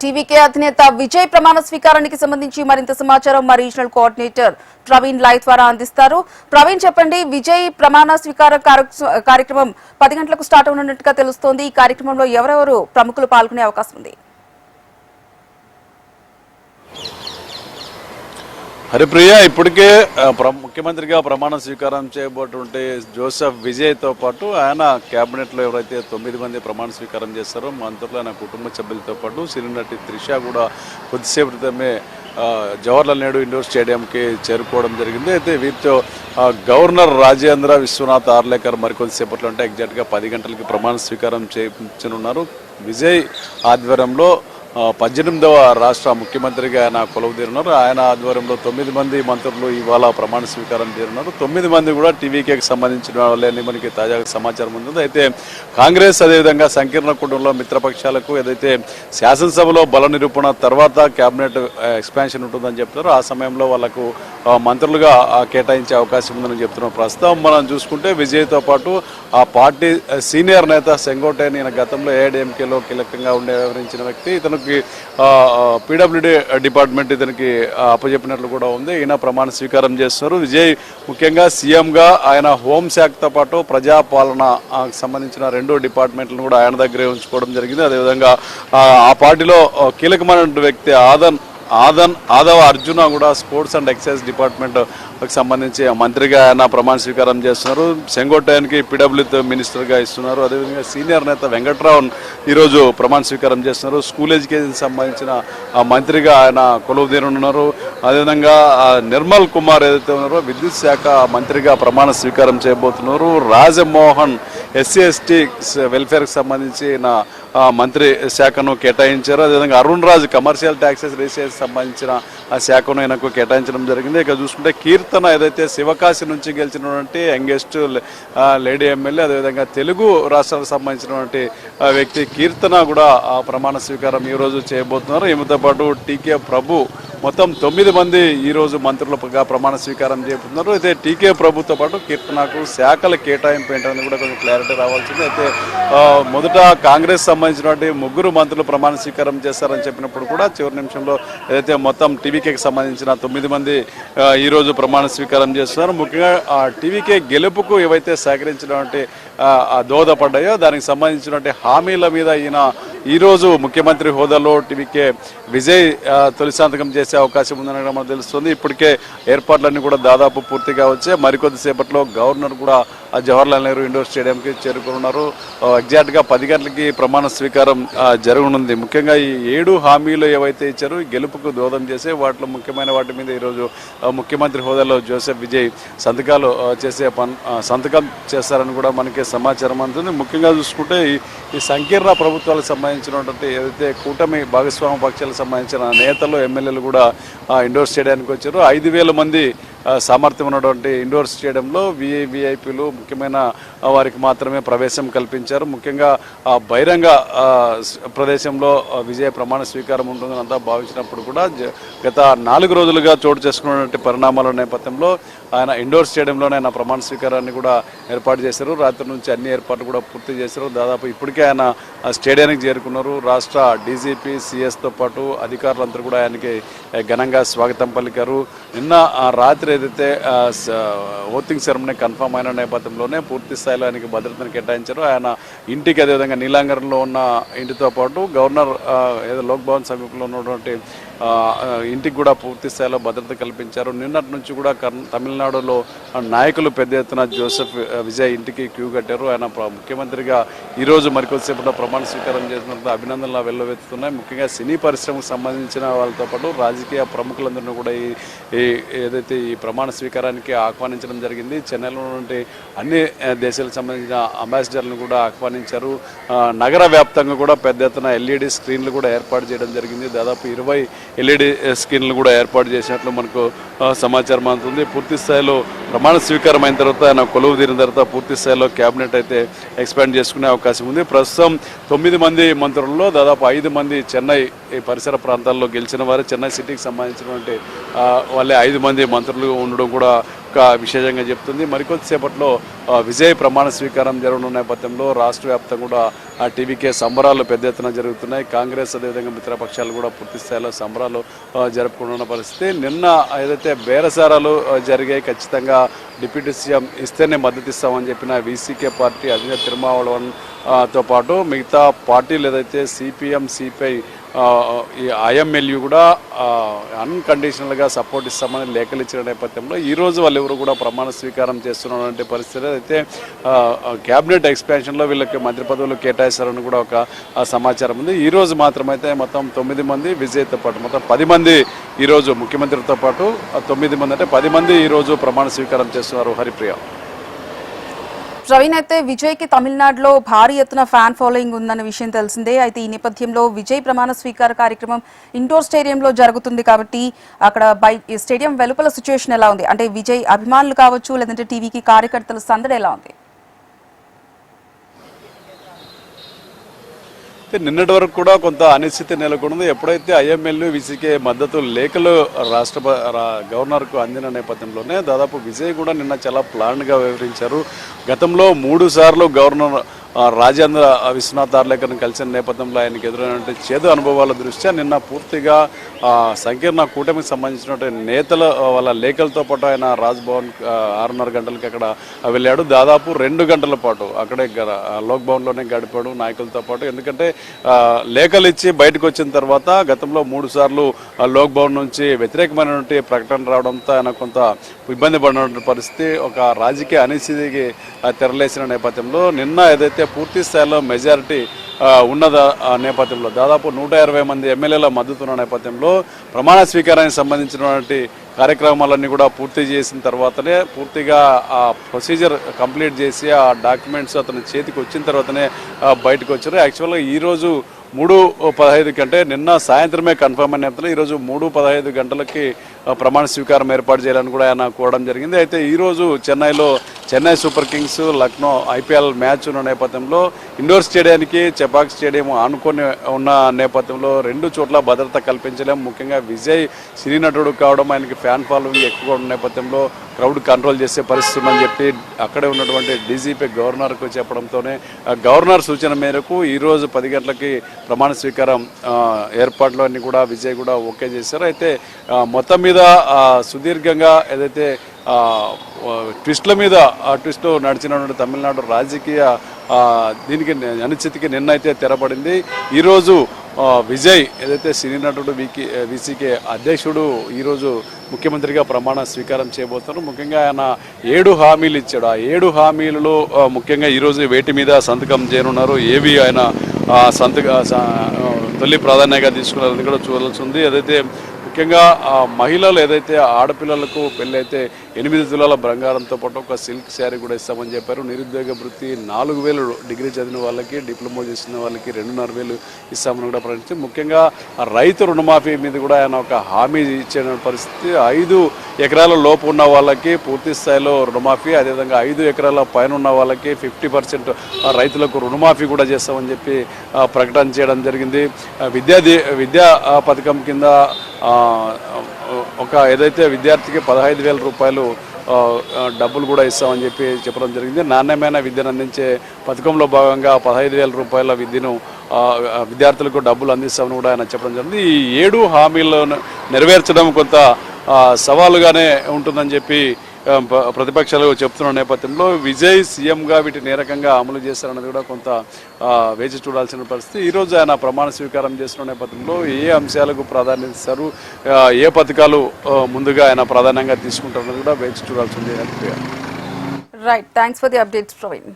TVK అధినేత విజయ్ ప్రమాణ స్వీకారానికి సంబంధించి మరింత సమాచారం మా రీజనల్ కోఆర్డినేటర్ ప్రవీణ్ లైవ్ ద్వారా అందిస్తారు. ప్రవీణ్, చెప్పండి. విజయ్ ప్రమాణ స్వీకార కార్యక్రమం 10 గంటలకు స్టార్ట్ అవుతున్నట్టుగా తెలుస్తోంది. ఈ కార్యక్రమంలో ఎవరెవరు ప్రముఖులు పాల్గొనే అవకాశం ఉంది? హరిప్రియ, ఇప్పటికే ముఖ్యమంత్రిగా ప్రమాణ స్వీకారం చేయబోతుంటే జోసెఫ్ విజయ్తో పాటు ఆయన క్యాబినెట్లో ఎవరైతే 9 మంది ప్రమాణ స్వీకారం చేస్తారో మంత్రులు, ఆయన కుటుంబ సభ్యులతో పాటు సినీ నటి త్రిష కూడా కొద్దిసేపు క్రితమే జవహర్లాల్ నెహ్రూ ఇండోర్ స్టేడియంకి చేరుకోవడం జరిగింది. అయితే వీరితో గవర్నర్ రాజేంద్ర విశ్వనాథ్ ఆర్లేకర్ మరికొద్దిసేపట్లో అంటే ఎగ్జాక్ట్గా 10 గంటలకి ప్రమాణ స్వీకారం చేయించనున్నారు. విజయ్ ఆధ్వర్యంలో 18వ రాష్ట్ర ముఖ్యమంత్రిగా ఆయన కొలువుదీరున్నారు. ఆయన ఆధ్వర్యంలో 9 మంది మంత్రులు ఇవాళ ప్రమాణ స్వీకారం చేరున్నారు. 9 మంది కూడా టీవీకేకి సంబంధించిన వాళ్ళని మనకి తాజాగా సమాచారం ఉంది. అయితే కాంగ్రెస్ అదేవిధంగా సంకీర్ణ కుటుంబంలో మిత్రపక్షాలకు ఏదైతే శాసనసభలో బల నిరూపణ తర్వాత కేబినెట్ ఎక్స్పాన్షన్ ఉంటుందని చెప్తారో ఆ సమయంలో వాళ్ళకు మంత్రులుగా కేటాయించే అవకాశం ఉందని చెప్తున్నారు. ప్రస్తుతం మనం చూసుకుంటే విజయ్తో పాటు ఆ పార్టీ సీనియర్ నేత సెంగోటేని గతంలో ఏఐడిఎంకేలో కీలకంగా వ్యవహరించిన వ్యక్తి, ఇతను పీడబ్ల్యూడీ డిపార్ట్మెంట్ ఇతనికి అప్పచెప్పినట్లు కూడా ఉంది. ఈయన ప్రమాణ స్వీకారం చేస్తున్నారు. విజయ్ ముఖ్యంగా సీఎంగా ఆయన హోంశాఖతో పాటు ప్రజాపాలన సంబంధించిన 2 డిపార్ట్మెంట్లను కూడా ఆయన దగ్గరే ఉంచుకోవడం జరిగింది. అదేవిధంగా ఆ పార్టీలో కీలకమైన వ్యక్తి ఆదవ అర్జున కూడా స్పోర్ట్స్ అండ్ ఎక్సైజ్ డిపార్ట్మెంట్ సంబంధించి మంత్రిగా ఆయన ప్రమాణ స్వీకారం చేస్తున్నారు. సెంగోటైన్కి పీడబ్ల్యూ మినిస్టర్గా ఇస్తున్నారు. అదేవిధంగా సీనియర్ నేత వెంకట్రావు ఈరోజు ప్రమాణ స్వీకారం చేస్తున్నారు. స్కూల్ ఎడ్యుకేషన్ సంబంధించిన మంత్రిగా ఆయన కొలువుదీరున్నారు. అదేవిధంగా నిర్మల్ కుమార్ ఏదైతే ఉన్నారో విద్యుత్ శాఖ మంత్రిగా ప్రమాణ స్వీకారం చేయబోతున్నారు. రాజమోహన్ ఎస్సీ ఎస్టీ వెల్ఫేర్కి సంబంధించిన మంత్రి శాఖను కేటాయించారు. అదేవిధంగా Arun Raj commercial taxes registration సంబంధించిన ఆ శాఖను ఆయనకు కేటాయించడం జరిగింది. ఇక చూసుకుంటే కీర్తన ఏదైతే శివకాశి నుంచి గెలిచినటువంటి యంగెస్ట్ లేడీ ఎమ్మెల్యే, అదేవిధంగా తెలుగు రాష్ట్రాలకు సంబంధించినటువంటి వ్యక్తి కీర్తన కూడా ప్రమాణ స్వీకారం ఈరోజు చేయబోతున్నారు. ఈమెతో పాటు టీకే ప్రభు మొత్తం 9 మంది ఈరోజు మంత్రులుగా ప్రమాణ స్వీకారం చేయబోతున్నారు. అయితే టీకే ప్రభుతో పాటు కీర్తనకు శాఖల కేటాయింపు ఏంటనేది కూడా కొంచెం క్లారిటీ రావాల్సింది. అయితే మొదట కాంగ్రెస్ సంబంధించినటువంటి 3 మంత్రులు ప్రమాణ స్వీకారం చేస్తారని చెప్పినప్పుడు కూడా చివరి నిమిషంలో ఏదైతే మొత్తం టీవీకేకి సంబంధించిన 9 మంది ఈరోజు ప్రమాణ స్వీకారం చేస్తున్నారు. ముఖ్యంగా టీవీకే గెలుపుకు ఏవైతే సహకరించినటువంటి దోహదపడ్డాయో దానికి సంబంధించినటువంటి హామీల మీద ఈయన ఈరోజు ముఖ్యమంత్రి హోదాలో టీవీకే విజయ్ తొలి సంతకం చేసే అవకాశం ఉందని మనకు తెలుస్తుంది. ఇప్పటికే ఏర్పాట్లన్నీ కూడా దాదాపు పూర్తిగా వచ్చాయి. మరికొద్దిసేపట్లో గవర్నర్ కూడా జవహర్లాల్ నెహ్రూ ఇండోర్ స్టేడియంకి చేరుకున్నారు. ఎగ్జాక్ట్గా 10 గంటలకి ప్రమాణ స్వీకారం జరగనుంది. ముఖ్యంగా ఈ 7 హామీలు ఏవైతే ఇచ్చారో ఈ గెలుపుకు దోహదం చేసే వాటిలో ముఖ్యమైన వాటి మీద ఈరోజు ముఖ్యమంత్రి హోదాలో జోసెఫ్ విజయ్ సంతకం చేస్తారని కూడా మనకి సమాచారం అందుతుంది. ముఖ్యంగా చూసుకుంటే ఈ సంకీర్ణ ప్రభుత్వాలకు సంబంధించినటువంటి ఏదైతే కూటమి భాగస్వామ్య పక్షాలకు సంబంధించిన నేతలు ఎమ్మెల్యేలు కూడా ఇండోర్ స్టేడియానికి వచ్చారు. 5,000 మంది సామర్థ్యం ఉన్నటువంటి ఇండోర్ స్టేడియంలో విఐపీలు ముఖ్యమైన వారికి మాత్రమే ప్రవేశం కల్పించారు. ముఖ్యంగా బహిరంగ ప్రదేశంలో విజయ ప్రమాణ స్వీకారం ఉంటుందని అంతా భావించినప్పుడు కూడా గత 4 రోజులుగా చోటు చేసుకున్నటువంటి పరిణామాల నేపథ్యంలో ఆయన ఇండోర్ స్టేడియంలోనే ఆయన ప్రమాణ స్వీకారాన్ని కూడా ఏర్పాటు చేశారు. రాత్రి నుంచి అన్ని ఏర్పాట్లు కూడా పూర్తి చేశారు. దాదాపు ఇప్పటికే ఆయన స్టేడియానికి చేరుకున్నారు. రాష్ట్ర డీజీపీ సిఎస్తో పాటు అధికారులందరూ కూడా ఆయనకి ఘనంగా స్వాగతం పలికారు. నిన్న రాత్రి ఏదైతే ఓటింగ్ సెరమనీ కన్ఫర్మ్ అయిన నేపథ్యంలోనే పూర్తి స్థాయిలో ఆయనకి భద్రతను కేటాయించారు. ఆయన ఇంటికి అదేవిధంగా నీలాంగరంలో ఉన్న ఇంటితో పాటు గవర్నర్ ఏదో లోక్ భవన్ సమీపంలో ఉన్నటువంటి ఇంటికి కూడా పూర్తి స్థాయిలో భద్రత కల్పించారు. నిన్నటి నుంచి కూడా తమిళనాడులో నాయకులు పెద్ద ఎత్తున జోసెఫ్ విజయ్ ఇంటికి క్యూ కట్టారు. ఆయన ముఖ్యమంత్రిగా ఈరోజు మరికొద్దిసేపట్లో ప్రమాణ స్వీకారం చేసినందుకు అభినందనలు వెల్లువెత్తుతున్నాయి. ముఖ్యంగా సినీ పరిశ్రమకు సంబంధించిన వాళ్ళతో పాటు రాజకీయ ప్రముఖులందరినీ కూడా ఏదైతే ఈ ప్రమాణ స్వీకారానికి ఆహ్వానించడం జరిగింది. చెన్నైలో ఉన్నటువంటి అన్ని దేశాలకు సంబంధించిన అంబాసిడర్లను కూడా ఆహ్వానించారు. నగర వ్యాప్తంగా కూడా పెద్ద ఎత్తున ఎల్ఈడి స్క్రీన్లు కూడా ఏర్పాటు చేయడం జరిగింది. దాదాపు 20 ఎల్ఈడి స్క్రీన్లు కూడా ఏర్పాటు చేసినట్లు మనకు సమాచారం అందుతుంది. పూర్తి స్థాయిలో ప్రమాణ స్వీకారం అయిన తర్వాత ఆయన కొలువు తీరిన తర్వాత పూర్తి స్థాయిలో క్యాబినెట్ అయితే ఎక్స్పాండ్ చేసుకునే అవకాశం ఉంది. ప్రస్తుతం 9 మంది మంత్రుల్లో దాదాపు 5 మంది చెన్నై పరిసర ప్రాంతాల్లో గెలిచిన వారు. చెన్నై సిటీకి సంబంధించినటువంటి వాళ్ళే 5 మంది మంత్రులు ఉండడం కూడా ఒక విశేషంగా చెప్తుంది. మరికొద్దిసేపట్లో విజయ్ ప్రమాణ స్వీకారం జరగనున్న నేపథ్యంలో రాష్ట్ర వ్యాప్తంగా కూడా ఆ టీవీకే సంబరాలు పెద్ద ఎత్తున జరుగుతున్నాయి. కాంగ్రెస్ అదేవిధంగా మిత్రపక్షాలు కూడా పూర్తి స్థాయిలో సంబరాలు జరుపుకుంటున్న పరిస్థితి. నిన్న ఏదైతే బేరసారాలు జరిగాయి, ఖచ్చితంగా డిప్యూటీ సీఎం ఇస్తేనే మద్దతు ఇస్తామని చెప్పిన వీసీకే పార్టీ అధినేత తిరుమావళవన్ తో పాటు మిగతా పార్టీలు ఏదైతే సిపిఎం, సిపిఐ, ఈ ఐఎంఎల్యూ కూడా అన్కండిషనల్గా సపోర్ట్ ఇస్తామని లేఖలు ఇచ్చిన నేపథ్యంలో ఈరోజు వాళ్ళెవరు కూడా ప్రమాణ స్వీకారం చేస్తున్నటువంటి పరిస్థితి అయితే క్యాబినెట్ ఎక్స్పాన్షన్లో వీళ్ళకి మంత్రి పదవులు కేటాయిస్తారని కూడా ఒక సమాచారం ఉంది. ఈరోజు మాత్రమైతే మొత్తం 9 మంది విజయ్తో పాటు మొత్తం 10 మంది ఈరోజు ముఖ్యమంత్రితో పాటు 9 మంది అంటే 10 మంది ఈరోజు ప్రమాణ స్వీకారం చేస్తున్నారు. హరిప్రియ. ప్రవీణ్, అయితే విజయ్ కి తమిళనాడులో భారీ ఎత్తున ఫ్యాన్ ఫాలోయింగ్ ఉందన్న విషయం తెలిసిందే. అయితే ఈ నేపథ్యంలో విజయ్ ప్రమాణ స్వీకార కార్యక్రమం ఇండోర్ స్టేడియంలో జరుగుతుంది కాబట్టి అక్కడ స్టేడియం వెలుపల సిచ్యువేషన్ ఎలా ఉంది? అంటే విజయ్ అభిమానులు కావచ్చు, లేదంటే టీవీకి కార్యకర్తల సందడి ఎలా ఉంది? నిన్నటి వరకు కూడా కొంత అనిశ్చితి నెలకొంది. ఎప్పుడైతే ఐఎంఎల్ విసికే మద్దతు లేఖలు గవర్నర్కు అందిన నేపథ్యంలోనే దాదాపు విజయ్ కూడా నిన్న చాలా ప్లాన్గా వివరించారు. గతంలో 3 సార్లు గవర్నర్ రాజేంద్ర విశ్వనాథ్ ఆర్లేకర్ని కలిసిన నేపథ్యంలో ఆయనకు ఎదురైనటువంటి చేదు అనుభవాల దృష్ట్యా నిన్న పూర్తిగా సంకీర్ణ కూటమికి సంబంధించినటువంటి నేతల వాళ్ళ లేఖలతో పాటు ఆయన రాజ్భవన్ 6:30 గంటలకి అక్కడ వెళ్ళాడు. దాదాపు 2 గంటల పాటు అక్కడే లోక్ భవన్లోనే గడిపాడు నాయకులతో పాటు. ఎందుకంటే లేఖలు ఇచ్చి బయటకు వచ్చిన తర్వాత గతంలో 3 సార్లు లోక్ భవన్ నుంచి వ్యతిరేకమైనటువంటి ప్రకటన రావడంతో ఆయన కొంత ఇబ్బంది పడినటువంటి పరిస్థితి, ఒక రాజకీయ అనిశ్చితికి తెరలేసిన నేపథ్యంలో నిన్న ఏదైతే పూర్తి స్థాయిలో మెజారిటీ ఉన్నద నేపథ్యంలో దాదాపు 120 మంది ఎమ్మెల్యేల మద్దతున్న నేపథ్యంలో ప్రమాణ స్వీకారానికి సంబంధించినటువంటి కార్యక్రమాలన్నీ కూడా పూర్తి చేసిన తర్వాతనే పూర్తిగా ఆ ప్రొసీజర్ కంప్లీట్ చేసి ఆ డాక్యుమెంట్స్ అతని చేతికి వచ్చిన తర్వాతనే బయటకు వచ్చారు. యాక్చువల్గా ఈరోజు 3:15 కంటే నిన్న సాయంత్రమే కన్ఫర్మ్ అయిన నేపథ్యంలో ఈరోజు 3:15 గంటలకి ప్రమాణ స్వీకారం ఏర్పాటు చేయాలని కూడా ఆయన కోరడం జరిగింది. అయితే ఈరోజు చెన్నైలో Chennai super Kings Lucknow IPL match ఉన్న నేపథ్యంలో ఇండోర్ స్టేడియానికి చెపాక్ స్టేడియం ఆనుకొని ఉన్న నేపథ్యంలో 2 చోట్ల భద్రత కల్పించలేం. ముఖ్యంగా విజయ్ సినీ నటుడు కావడం, ఆయనకి ఫ్యాన్ ఫాలోయింగ్ ఎక్కువగా ఉన్న నేపథ్యంలో క్రౌడ్ కంట్రోల్ చేసే పరిస్థితి ఉందని చెప్పి అక్కడే ఉన్నటువంటి డీజీపీ గవర్నర్కు చెప్పడంతోనే గవర్నర్ సూచన మేరకు ఈరోజు 10 గంటలకి ప్రమాణ స్వీకారం ఏర్పాట్లు అన్ని కూడా విజయ్ కూడా ఓకే చేశారు. అయితే మొత్తం మీద సుదీర్ఘంగా ఏదైతే ట్విస్ట్ల మీద ట్విస్ట్ నడిచినటువంటి తమిళనాడు రాజకీయ దీనికి అనిశ్చితికి నిన్న అయితే తెరపడింది. ఈరోజు విజయ్ ఏదైతే సినీ నటుడు వీసీకే అధ్యక్షుడు ఈరోజు ముఖ్యమంత్రిగా ప్రమాణ స్వీకారం చేయబోతున్నారు. ముఖ్యంగా ఆయన 7 హామీలు ఇచ్చాడు. ఆ 7 హామీలలో ముఖ్యంగా ఈరోజు వేటి మీద సంతకం చేయనున్నారు, ఏవి ఆయన తొలి ప్రాధాన్యంగా తీసుకున్నారని కూడా చూడాల్సి ఉంది. ఏదైతే ముఖ్యంగా మహిళలు ఏదైతే ఆడపిల్లలకు పెళ్ళైతే 8 తులాల బంగారంతో పాటు ఒక సిల్క్ శారీ కూడా ఇస్తామని చెప్పారు. నిరుద్యోగ వృత్తి 4,000 డిగ్రీ చదివిన వాళ్ళకి, డిప్లొమా చేసిన వాళ్ళకి 2,500 ఇస్తామని కూడా ప్రకటించి ముఖ్యంగా రైతు రుణమాఫీ మీద కూడా ఆయన ఒక హామీ ఇచ్చిన పరిస్థితి. 5 ఎకరాల లోపు ఉన్న వాళ్ళకి పూర్తి స్థాయిలో రుణమాఫీ, అదేవిధంగా 5 ఎకరాల పైన ఉన్న వాళ్ళకి 50% రైతులకు రుణమాఫీ కూడా చేస్తామని చెప్పి ప్రకటన చేయడం జరిగింది. విద్యా పథకం కింద ఒక ఏదైతే విద్యార్థికి 15,000 రూపాయలు డబ్బులు కూడా ఇస్తామని చెప్పి చెప్పడం జరిగింది. నాణ్యమైన విద్యను అందించే పథకంలో భాగంగా 15,000 రూపాయల విద్యను విద్యార్థులకు డబ్బులు అందిస్తామని కూడా ఆయన చెప్పడం జరిగింది. ఈ 7 హామీలను నెరవేర్చడం కొంత సవాలుగానే ఉంటుందని చెప్పి ప్రతిపక్షాలు చెప్తున్న నేపథ్యంలో విజయ్ సీఎంగా వీటిని ఏ రకంగా అమలు చేస్తారన్నది కూడా కొంత వేచి చూడాల్సిన పరిస్థితి. ఈరోజు ఆయన ప్రమాణ స్వీకారం చేస్తున్న నేపథ్యంలో ఏ అంశాలకు ప్రాధాన్యత ఇస్తారు, ఏ పథకాలు ముందుగా ఆయన ప్రాధాన్యంగా తీసుకుంటారన్నది కూడా వేచి చూడాల్సి ఉంది. Right, thanks for the updates Praveen.